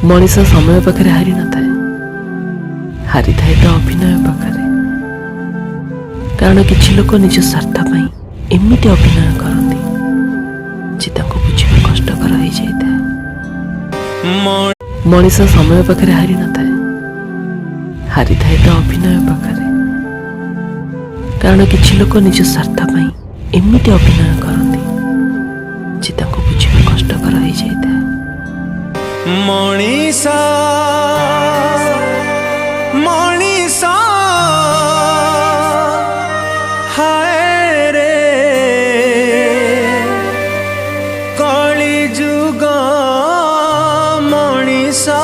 मनीष समय पाखे हारी न थाए, हारी थाए तो अभिनय पाखे। कारण किछि लोक निज स्वार्थ पई एमिति अभिनय करती जे ताको बुझिबा कष्टकर हो जाए। मनीष समय पाखे हारी न थाए, हारी थाए तो अभिनय पाखे। कारण किछि लोक निज स्वार्थ पई एमिति अभिनय करती जे ताको बुझिबा कष्टकर हो जाए। मनीषा मनीषा हाय रे कली जुग मनीषा।